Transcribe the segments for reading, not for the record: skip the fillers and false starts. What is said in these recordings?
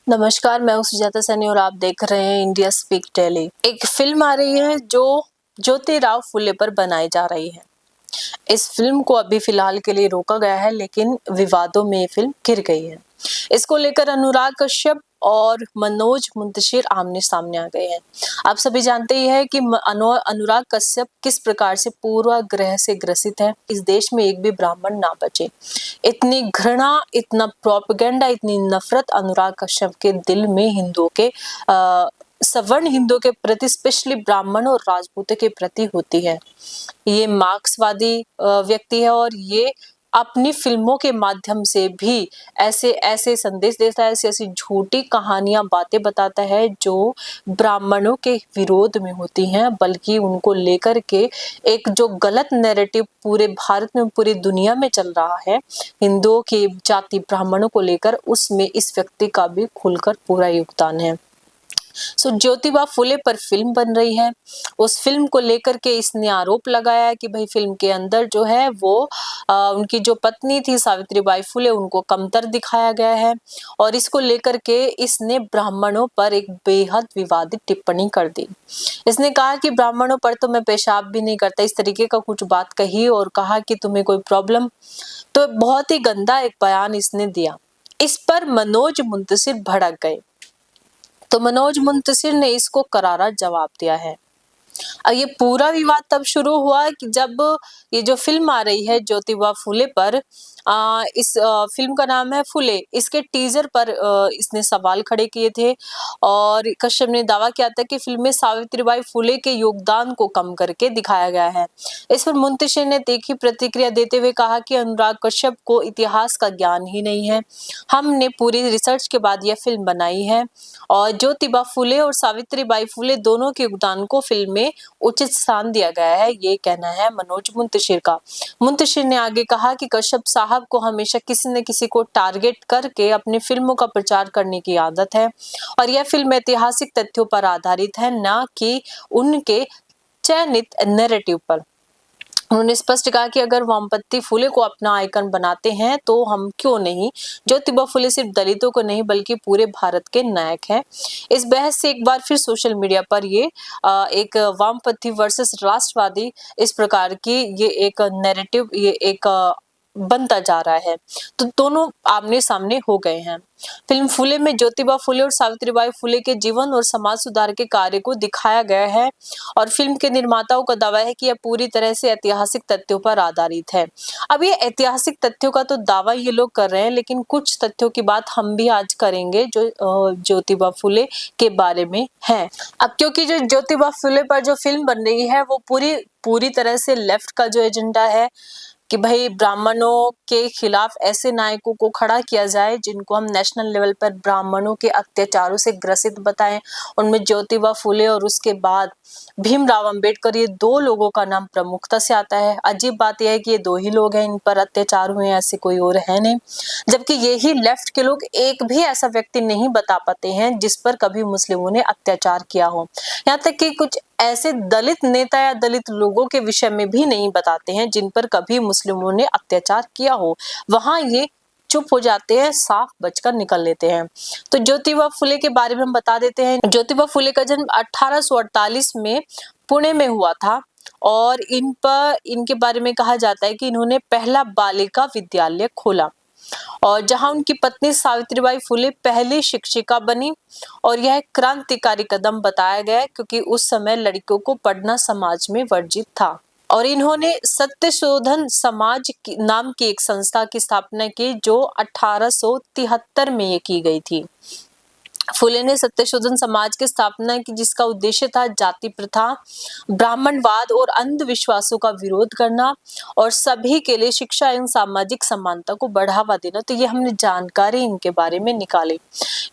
नमस्कार, मैं हूँ सुजाता सैनी और आप देख रहे हैं इंडिया स्पीक डेली। एक फिल्म आ रही है जो ज्योतिराव फुले पर बनाई जा रही है। इस फिल्म को अभी फिलहाल के लिए रोका गया है, लेकिन विवादों में ये फिल्म घिर गई है। इसको लेकर अनुराग कश्यप और मनोज मुंतशिर आमने सामने आ गए हैं। आप सभी जानते ही हैं कि अनुराग कश्यप किस प्रकार से पूर्वाग्रह से ग्रसित है। इस देश में एक भी ब्राह्मण ना बचे। इतनी घृणा, इतना प्रोपेगेंडा, इतनी नफरत अनुराग कश्यप के दिल में हिंदुओं के सवर्ण हिंदुओं के प्रति, स्पेशली ब्राह्मण और राजपूतों के प्रति होती है। ये मार्क्सवादी व्यक्ति है और ये अपनी फिल्मों के माध्यम से भी ऐसे ऐसे संदेश देता है, ऐसी ऐसी झूठी कहानियां, बातें बताता है जो ब्राह्मणों के विरोध में होती हैं, बल्कि उनको लेकर के एक जो गलत नैरेटिव पूरे भारत में, पूरी दुनिया में चल रहा है हिंदुओं की जाति ब्राह्मणों को लेकर, उसमें इस व्यक्ति का भी खुलकर पूरा योगदान है। ज्योतिबा फुले पर फिल्म बन रही है। उस फिल्म को लेकर के इसने आरोप लगाया है कि भाई फिल्म के अंदर जो है वो उनकी जो पत्नी थी सावित्रीबाई फुले, उनको कमतर दिखाया गया है और इसको लेकर के इसने ब्राह्मणों पर एक बेहद विवादित टिप्पणी कर दी। इसने कहा कि ब्राह्मणों पर तो मैं पेशाब भी नहीं करता, इस तरीके का कुछ बात कही और कहा कि तुम्हें कोई प्रॉब्लम, तो बहुत ही गंदा एक बयान इसने दिया। इस पर मनोज मुंतशिर भड़क गए, तो मनोज मुंतशिर ने इसको करारा जवाब दिया है। ये पूरा विवाद तब शुरू हुआ कि जब ये जो फिल्म आ रही है ज्योतिबा फुले पर, इस फिल्म का नाम है फुले, इसके टीजर पर इसने सवाल खड़े किए थे और कश्यप ने दावा किया था कि फिल्म में सावित्रीबाई फुले के योगदान को कम करके दिखाया गया है। इस पर मुंतशिर ने तीखी प्रतिक्रिया देते हुए कहा कि अनुराग कश्यप को इतिहास का ज्ञान ही नहीं है। हमने पूरी रिसर्च के बाद यह फिल्म बनाई है और ज्योतिबा फुले और सावित्रीबाई फुले दोनों के योगदान को फिल्म में उचित स्थान दिया गया है, ये कहना है मनोज मुंतशिर का। मुंतशिर ने आगे कहा कि कश्यप साहब को हमेशा किसी न किसी को टारगेट करके अपनी फिल्मों का प्रचार करने की आदत है और यह फिल्म ऐतिहासिक तथ्यों पर आधारित है, न कि उनके चयनित नैरेटिव पर। उन्होंने स्पष्ट कहा कि अगर वामपंथी फुले को अपना आइकन बनाते हैं तो हम क्यों नहीं। ज्योतिबा फुले सिर्फ दलितों को नहीं बल्कि पूरे भारत के नायक हैं। इस बहस से एक बार फिर सोशल मीडिया पर ये एक वामपंथी वर्सेस राष्ट्रवादी, इस प्रकार की ये एक नैरेटिव, ये एक बनता जा रहा है, तो दोनों आमने सामने हो गए हैं। फिल्म फुले में ज्योतिबा फुले और सावित्रीबाई फुले के जीवन और समाज सुधार के कार्य को दिखाया गया है और फिल्म के निर्माताओं का दावा है कि यह पूरी तरह से ऐतिहासिक तथ्यों पर आधारित है। अब ये ऐतिहासिक तथ्यों का तो दावा ये लोग कर रहे हैं, लेकिन कुछ तथ्यों की बात हम भी आज करेंगे जो ज्योतिबा फुले के बारे में है। अब क्योंकि जो ज्योतिबा फुले पर जो फिल्म बन रही है वो पूरी पूरी तरह से लेफ्ट का जो एजेंडा है कि भाई ब्राह्मणों के खिलाफ ऐसे नायकों को खड़ा किया जाए जिनको हम नेशनल लेवल पर ब्राह्मणों के अत्याचारों से ग्रसित बताएं। उनमें ज्योतिबा फुले और उसके बाद भीमराव अंबेडकर, ये दो लोगों का नाम प्रमुखता से आता है। अजीब बात यह है कि ये दो ही लोग हैं इन पर अत्याचार हुए, ऐसे कोई और है नहीं। जबकि यही लेफ्ट के लोग एक भी ऐसा व्यक्ति नहीं बता पाते हैं जिस पर कभी मुस्लिमों ने अत्याचार किया हो। यहाँ तक कि कुछ ऐसे दलित नेता या दलित लोगों के विषय में भी नहीं बताते हैं जिन पर कभी मुस्लिमों ने अत्याचार किया हो। वहां ये चुप हो जाते हैं, साफ बचकर निकल लेते हैं। तो ज्योतिबा फुले के बारे में हम बता देते हैं। ज्योतिबा फुले का जन्म 1848 में पुणे में हुआ था और इनके बारे में कहा जाता है कि इन्होंने पहला बालिका विद्यालय खोला और जहां उनकी पत्नी सावित्रीबाई फुले पहली शिक्षिका बनी और यह क्रांतिकारी कदम बताया गया क्योंकि उस समय लड़कियों को पढ़ना समाज में वर्जित था। और इन्होंने सत्यशोधन समाज नाम की एक संस्था की स्थापना की जो 1873 में ये की गई थी। फुले ने सत्यशोधन समाज की स्थापना की जिसका उद्देश्य था जाति प्रथा, ब्राह्मणवाद और अंधविश्वासों का विरोध करना और सभी के लिए शिक्षा एवं सामाजिक समानता को बढ़ावा देना। तो ये हमने जानकारी इनके बारे में निकाली।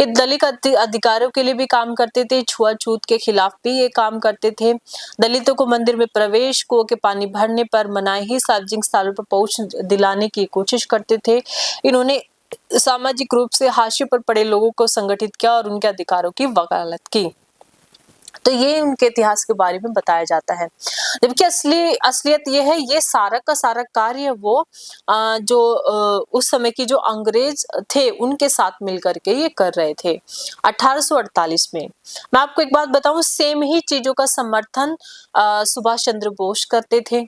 ये दलित अधिकारों के लिए भी काम करते थे, छुआछूत के खिलाफ भी ये काम करते थे, दलितों को मंदिर में प्रवेश, कुओं के पानी भरने पर मनाही, सार्वजनिक स्थलों पर पहुंच दिलाने की कोशिश करते थे। इन्होंने सामाजिक रूप से हाशिए पर पड़े लोगों को संगठित किया और उनके अधिकारों की वकालत की। तो ये उनके इतिहास के बारे में बताया जाता है। जबकि असलियत ये है, ये सारा का सारा कार्य वो उस समय की जो अंग्रेज थे उनके साथ मिलकर के ये कर रहे थे 1848 में। मैं आपको एक बात बताऊं, सेम ही चीजों का समर्थन सुभाष चंद्र बोस करते थे,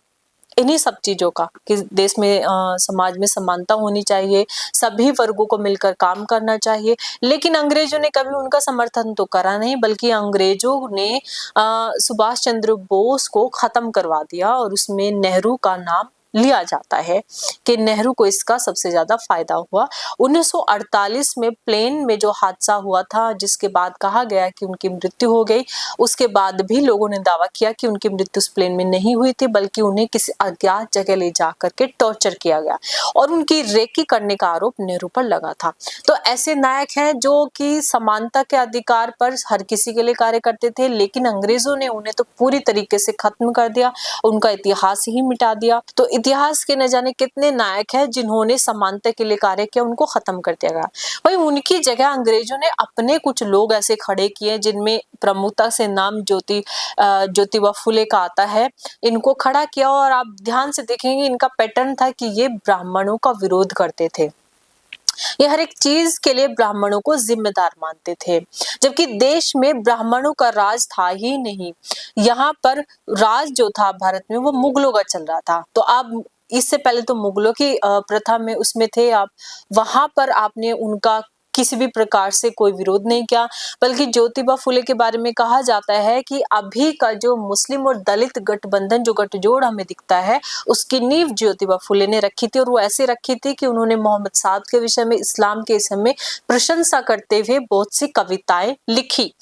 इन्हीं सब चीजों का कि देश में समाज में समानता होनी चाहिए, सभी वर्गों को मिलकर काम करना चाहिए। लेकिन अंग्रेजों ने कभी उनका समर्थन तो करा नहीं, बल्कि अंग्रेजों ने सुभाष चंद्र बोस को खत्म करवा दिया और उसमें नेहरू का नाम लिया जाता है कि नेहरू को इसका सबसे ज्यादा फायदा हुआ। 1948 में प्लेन में जो हादसा हुआ था, जिसके बाद कहा गया कि उनकी मृत्यु हो गई, उसके बाद भी लोगों ने दावा किया कि उनकी मृत्यु उस प्लेन में नहीं हुई थी, बल्कि उन्हें किसी अज्ञात जगह ले जा करके टॉर्चर किया गया और उनकी रेकी करने का आरोप नेहरू पर लगा था। तो ऐसे नायक हैं जो कि समानता के अधिकार पर हर किसी के लिए कार्य करते थे, लेकिन अंग्रेजों ने उन्हें तो पूरी तरीके से खत्म कर दिया, उनका इतिहास ही मिटा दिया। तो इतिहास के न जाने कितने नायक हैं जिन्होंने समानता के लिए कार्य किया, उनको खत्म कर दिया गया। वहीं उनकी जगह अंग्रेजों ने अपने कुछ लोग ऐसे खड़े किए, जिनमें प्रमुखता से नाम ज्योतिबा फुले का आता है। इनको खड़ा किया और आप ध्यान से देखेंगे इनका पैटर्न था कि ये ब्राह्मणों का विरोध करते थे, ये हर एक चीज के लिए ब्राह्मणों को जिम्मेदार मानते थे, जबकि देश में ब्राह्मणों का राज था ही नहीं। यहाँ पर राज जो था भारत में वो मुगलों का चल रहा था। तो आप इससे पहले तो मुगलों की प्रथा में उसमें थे आप, वहां पर आपने उनका किसी भी प्रकार से कोई विरोध नहीं किया, बल्कि ज्योतिबा फुले के बारे में कहा जाता है कि अभी का जो मुस्लिम और दलित गठबंधन, जो गठजोड़ हमें दिखता है, उसकी नींव ज्योतिबा फुले ने रखी थी। और वो ऐसे रखी थी कि उन्होंने मोहम्मद साहब के विषय में, इस्लाम के विषय में प्रशंसा करते हुए बहुत सी कविताएं लिखी।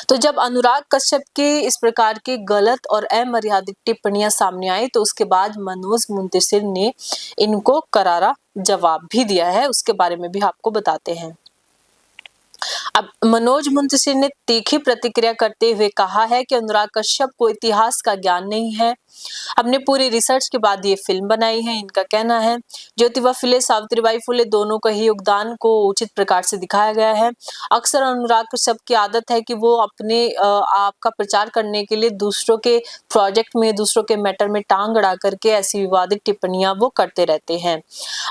तो जब अनुराग कश्यप की इस प्रकार की गलत और अमर्यादित टिप्पणियां सामने आई, तो उसके बाद मनोज मुंतशिर ने इनको करारा जवाब भी दिया है, उसके बारे में भी आपको बताते हैं। अब मनोज मुंतशिर ने तीखी प्रतिक्रिया करते हुए कहा है कि अनुराग कश्यप को इतिहास का ज्ञान नहीं है, हमने पूरी रिसर्च के बाद ये फिल्म बनाई है। इनका कहना है ज्योतिबा फुले, सावित्रीबाई फुले दोनों का ही योगदान को उचित प्रकार से दिखाया गया है। अक्सर अनुराग कश्यप की आदत है कि वो अपने आप का प्रचार करने के लिए दूसरों के प्रोजेक्ट में, दूसरों के मैटर में टांग अड़ा करके ऐसी विवादित टिप्पणियां वो करते रहते हैं।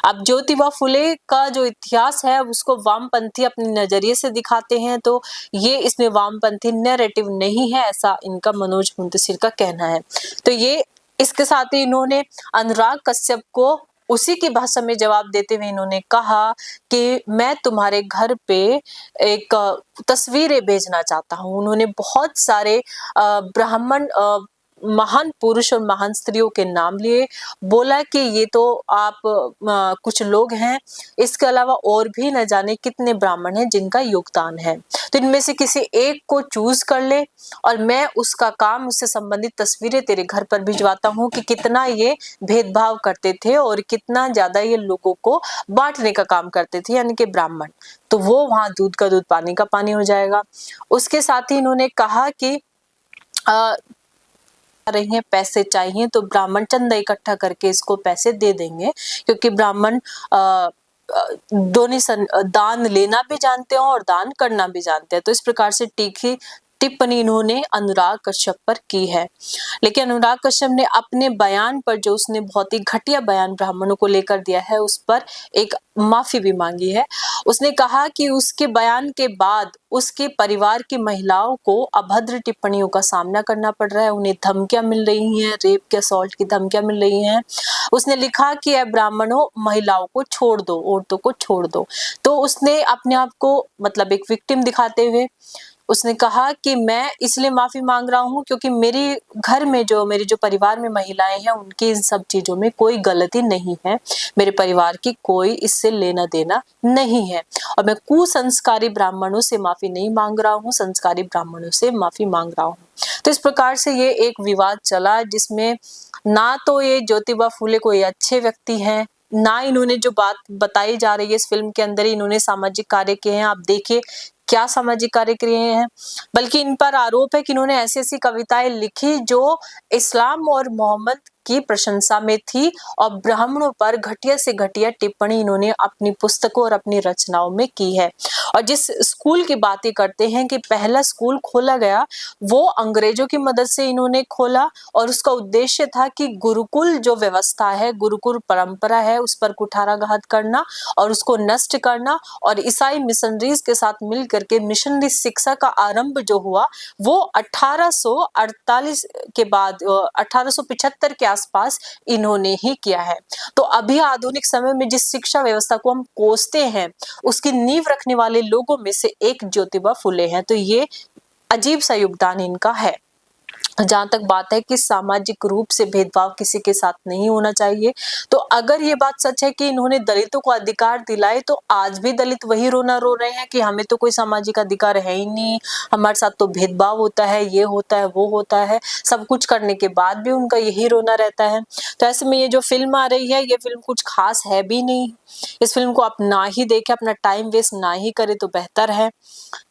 अब ज्योतिबा फुले का जो इतिहास है उसको वामपंथी अपने नजरिए से दिखाते हैं, तो ये इसमें वामपंथी नैरेटिव नहीं है, ऐसा इनका मनोज मुंतशिर का कहना है। तो ये इसके साथ ही इन्होंने अनुराग कश्यप को उसी की भाषा में जवाब देते हुए इन्होंने कहा कि मैं तुम्हारे घर पे एक तस्वीरें भेजना चाहता हूं। उन्होंने बहुत सारे ब्राह्मण महान पुरुष और महान स्त्रियों के नाम लिए, बोला कि ये तो आप कुछ लोग हैं, इसके अलावा और भी न जाने कितने ब्राह्मण हैं जिनका योगदान है, तो इनमें से किसी एक को चूज कर ले और मैं उसका काम, उससे संबंधित तस्वीरें तेरे घर पर भिजवाता हूँ कि कितना ये भेदभाव करते थे और कितना ज्यादा ये लोगों को बांटने का काम करते थे, यानी कि ब्राह्मण। तो वो वहां दूध का दूध पानी का पानी हो जाएगा। उसके साथ ही इन्होंने कहा कि रही हैं, पैसे चाहिए तो ब्राह्मण चंदा इकट्ठा करके इसको पैसे दे देंगे, क्योंकि ब्राह्मण डोनेशन, दान लेना भी जानते हैं और दान करना भी जानते हैं। तो इस प्रकार से तीखी टिप्पणी इन्होंने अनुराग कश्यप पर की है। लेकिन अनुराग कश्यप ने अपने बयान पर, जो उसने बहुत ही घटिया बयान ब्राह्मणों को लेकर दिया है, उस पर एक माफी भी मांगी है। उसने कहा कि उसके बयान के बाद उसके परिवार की महिलाओं को अभद्र टिप्पणियों का सामना करना पड़ रहा है, उन्हें धमकियां मिल रही हैं, रेप के असॉल्ट की धमकियां मिल रही हैं। उसने लिखा कि ऐ ब्राह्मणों, महिलाओं को छोड़ दो, औरतों को छोड़ दो। तो उसने अपने आप को मतलब एक विक्टिम दिखाते हुए उसने कहा कि मैं इसलिए माफी मांग रहा हूँ क्योंकि मेरे घर में मेरे जो परिवार में महिलाएं हैं उनकी इन सब चीजों में कोई गलती नहीं है, मेरे परिवार की कोई इससे लेना देना नहीं है और मैं कुसंस्कारी ब्राह्मणों से माफी नहीं मांग रहा हूँ, संस्कारी ब्राह्मणों से माफी मांग रहा हूँ। तो इस प्रकार से ये एक विवाद चला, जिसमें ना तो ये ज्योतिबा फुले कोई अच्छे व्यक्ति हैं, ना इन्होंने जो बात बताई जा रही है इस फिल्म के अंदर ही इन्होंने सामाजिक कार्य किए हैं। आप देखिए क्या सामाजिक कार्य किए हैं, बल्कि इन पर आरोप है कि इन्होंने ऐसी ऐसी कविताएं लिखी जो इस्लाम और मोहम्मद की प्रशंसा में थी और ब्राह्मणों पर घटिया से घटिया टिप्पणी इन्होंने अपनी पुस्तकों और अपनी रचनाओं में की है। और जिस स्कूल की बातें करते हैं कि पहला स्कूल खोला गया, वो अंग्रेजों की मदद से इन्होंने खोला और उसका उद्देश्य था कि गुरुकुल जो व्यवस्था है, गुरुकुल परंपरा है, उस पर कुठाराघात करना और उसको नष्ट करना और ईसाई मिशनरीज के साथ मिलकर के मिशनरी शिक्षा का आरंभ जो हुआ वो 1848 के बाद 1875 के आसपास इन्होंने ही किया है। तो अभी आधुनिक समय में जिस शिक्षा व्यवस्था को हम कोसते हैं, उसकी नींव रखने वाले लोगों में से एक ज्योतिबा फुले हैं। तो ये अजीब सा योगदान इनका है। जहां तक बात है कि सामाजिक रूप से भेदभाव किसी के साथ नहीं होना चाहिए, तो अगर ये बात सच है कि इन्होंने दलितों को अधिकार दिलाए, तो आज भी दलित वही रोना रो रहे हैं कि हमें तो कोई सामाजिक अधिकार है ही नहीं, हमारे साथ तो भेदभाव होता है, ये होता है, वो होता है। सब कुछ करने के बाद भी उनका यही रोना रहता है। तो ऐसे में ये जो फिल्म आ रही है, ये फिल्म कुछ खास है भी नहीं। इस फिल्म को आप ना ही देखें, अपना टाइम वेस्ट ना ही करें तो बेहतर है,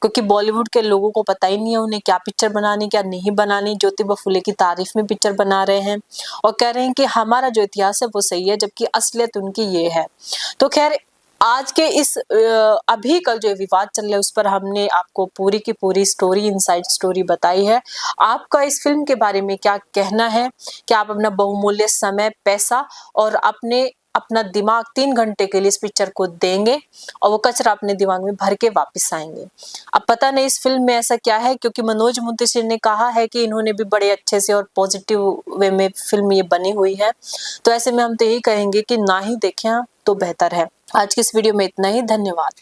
क्योंकि बॉलीवुड के लोगों को पता ही नहीं है उन्हें क्या पिक्चर बनानी, क्या नहीं बनानी। ज्योतिबा फुले की तारीफ में पिक्चर बना रहे हैं और कह रहे हैं कि हमारा जो इतिहास है वो सही है, जबकि असलियत उनकी ये है। तो खैर, आज के इस अभी कल जो विवाद चल रहा है, उस पर हमने आपको पूरी की पूरी स्टोरी, इनसाइड स्टोरी बताई है। आपका इस फिल्म के बारे में क्या कहना है? क्या आप अपना बहुमूल्य समय, पैसा और अपना दिमाग 3 घंटे के लिए इस पिक्चर को देंगे और वो कचरा अपने दिमाग में भर के वापस आएंगे? अब पता नहीं इस फिल्म में ऐसा क्या है, क्योंकि मनोज मुंतशिर ने कहा है कि इन्होंने भी बड़े अच्छे से और पॉजिटिव वे में फिल्म ये बनी हुई है। तो ऐसे में हम तो यही कहेंगे कि ना ही देखें तो बेहतर है। आज की इस वीडियो में इतना ही। धन्यवाद।